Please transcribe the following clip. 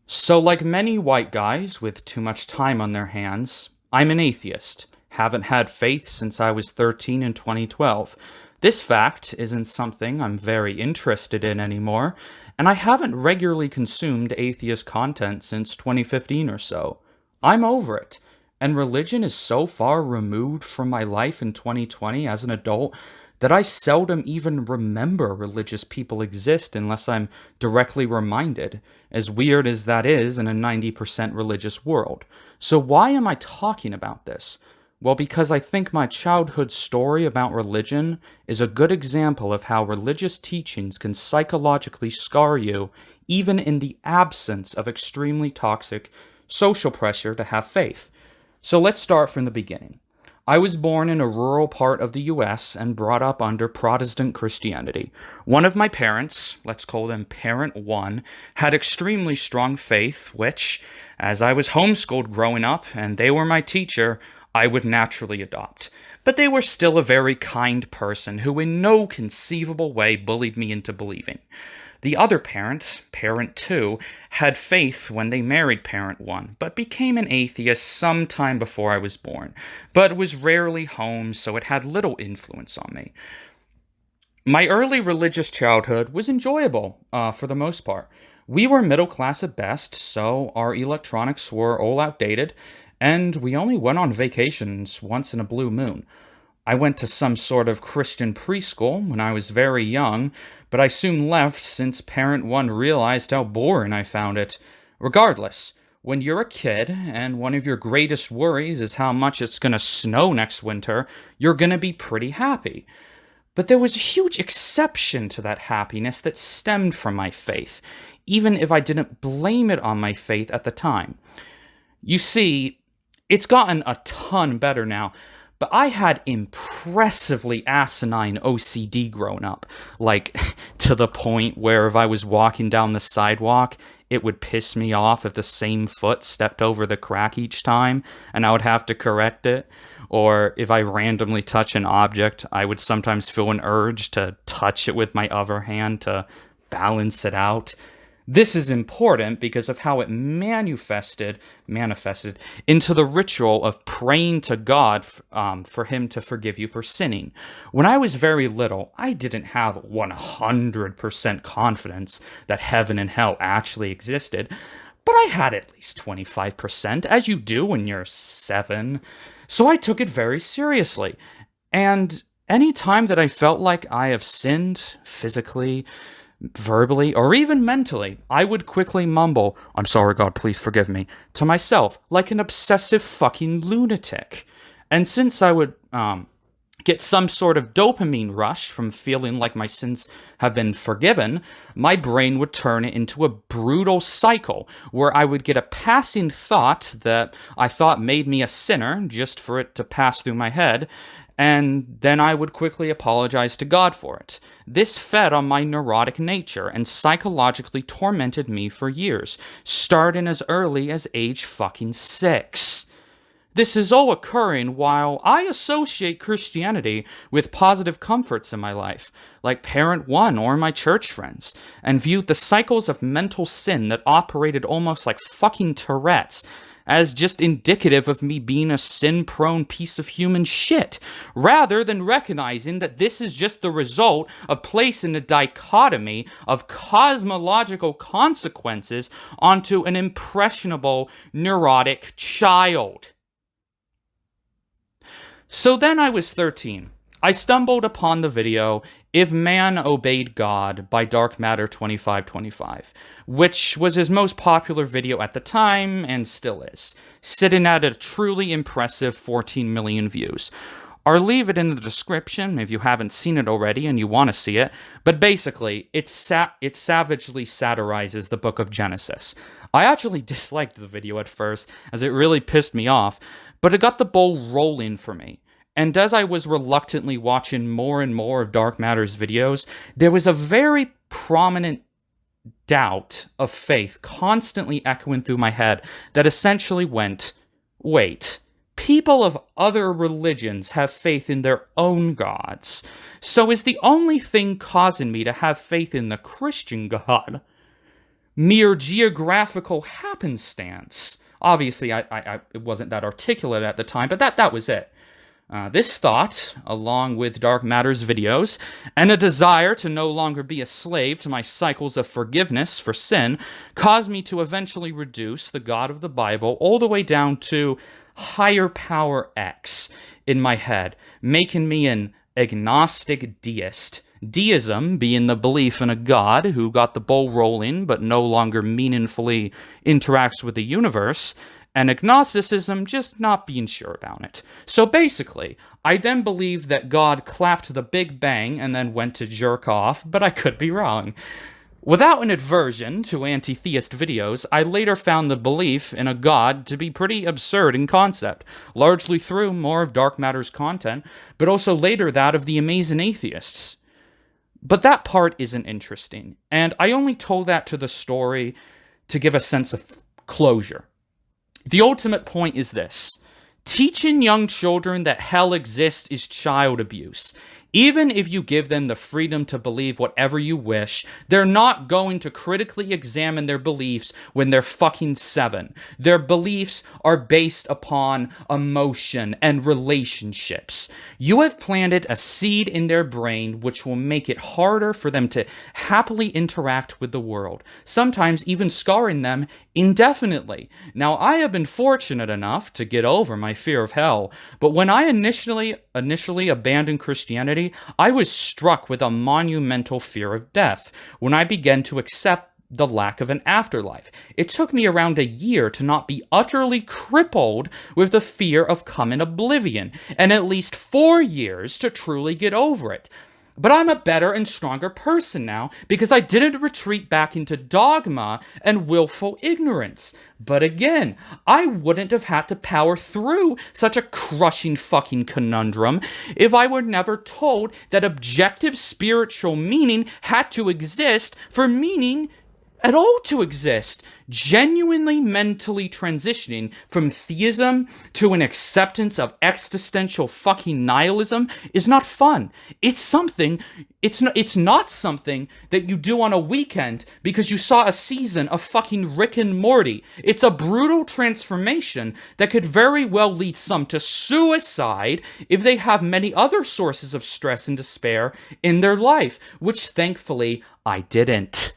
So, like many white guys with too much time on their hands, I'm an atheist. Haven't had faith since I was 13 in 2012. This fact isn't something I'm very interested in anymore, and I haven't regularly consumed atheist content since 2015 or so. I'm over it, and religion is so far removed from my life in 2020 as an adult that I seldom even remember religious people exist unless I'm directly reminded, as weird as that is in a 90% religious world. So, why am I talking about this? Well, because I think my childhood story about religion is a good example of how religious teachings can psychologically scar you, even in the absence of extremely toxic social pressure to have faith. So, let's start from the beginning. I was born in a rural part of the US and brought up under Protestant Christianity. One of my parents, let's call them Parent 1, had extremely strong faith, which, as I was homeschooled growing up and they were my teacher, I would naturally adopt. But they were still a very kind person who in no conceivable way bullied me into believing. The other parent, Parent 2, had faith when they married Parent 1, but became an atheist some time before I was born, but was rarely home, so it had little influence on me. My early religious childhood was enjoyable, for the most part. We were middle class at best, so our electronics were all outdated, and we only went on vacations once in a blue moon. I went to some sort of Christian preschool when I was very young, but I soon left since Parent 1 realized how boring I found it. Regardless, when you're a kid and one of your greatest worries is how much it's gonna snow next winter, you're gonna be pretty happy. But there was a huge exception to that happiness that stemmed from my faith, even if I didn't blame it on my faith at the time. You see, it's gotten a ton better now, but I had impressively asinine OCD growing up. Like, to the point where if I was walking down the sidewalk, it would piss me off if the same foot stepped over the crack each time, and I would have to correct it. Or if I randomly touch an object, I would sometimes feel an urge to touch it with my other hand to balance it out. This is important because of how it manifested into the ritual of praying to God for Him to forgive you for sinning. When I was very little, I didn't have 100% confidence that heaven and hell actually existed, but I had at least 25%, as you do when you're 7. So I took it very seriously. And any time that I felt like I have sinned physically, verbally, or even mentally, I would quickly mumble, "I'm sorry, God, please forgive me," to myself, like an obsessive fucking lunatic. And since I would get some sort of dopamine rush from feeling like my sins have been forgiven, my brain would turn it into a brutal cycle where I would get a passing thought that I thought made me a sinner just for it to pass through my head, and then I would quickly apologize to God for it. This fed on my neurotic nature and psychologically tormented me for years, starting as early as age fucking 6. This is all occurring while I associate Christianity with positive comforts in my life, like Parent 1 or my church friends, and viewed the cycles of mental sin that operated almost like fucking Tourette's as just indicative of me being a sin-prone piece of human shit, rather than recognizing that this is just the result of placing a dichotomy of cosmological consequences onto an impressionable, neurotic child. So then I was 13. I stumbled upon the video "If Man Obeyed God" by Dark Matter 2525, which was his most popular video at the time and still is, sitting at a truly impressive 14 million views. I'll leave it in the description if you haven't seen it already and you want to see it, but basically, it savagely satirizes the book of Genesis. I actually disliked the video at first, as it really pissed me off, but it got the ball rolling for me. And as I was reluctantly watching more and more of Dark Matter's videos, there was a very prominent doubt of faith constantly echoing through my head that essentially went, wait, people of other religions have faith in their own gods, so is the only thing causing me to have faith in the Christian God mere geographical happenstance. Obviously, it wasn't that articulate at the time, but that was it. This thought, along with Dark Matter's videos, and a desire to no longer be a slave to my cycles of forgiveness for sin, caused me to eventually reduce the God of the Bible all the way down to higher power X in my head, making me an agnostic deist. Deism being the belief in a God who got the ball rolling but no longer meaningfully interacts with the universe, and agnosticism just not being sure about it. So basically, I then believed that God clapped the Big Bang and then went to jerk off, but I could be wrong. Without an aversion to anti-theist videos, I later found the belief in a God to be pretty absurd in concept, largely through more of Dark Matter's content, but also later that of the Amazing Atheists. But that part isn't interesting, and I only told that to the story to give a sense of closure. The ultimate point is this: teaching young children that hell exists is child abuse. Even if you give them the freedom to believe whatever you wish, they're not going to critically examine their beliefs when they're fucking 7. Their beliefs are based upon emotion and relationships. You have planted a seed in their brain which will make it harder for them to happily interact with the world, sometimes even scarring them indefinitely. Now, I have been fortunate enough to get over my fear of hell, but when I initially abandoned Christianity, I was struck with a monumental fear of death when I began to accept the lack of an afterlife. It took me around a year to not be utterly crippled with the fear of coming oblivion, and at least 4 years to truly get over it. But I'm a better and stronger person now because I didn't retreat back into dogma and willful ignorance. But again, I wouldn't have had to power through such a crushing fucking conundrum if I were never told that objective spiritual meaning had to exist for meaning at all to exist. Genuinely mentally transitioning from theism to an acceptance of existential fucking nihilism is not fun. It's not something that you do on a weekend because you saw a season of fucking Rick and Morty. It's a brutal transformation that could very well lead some to suicide if they have many other sources of stress and despair in their life, which thankfully I didn't.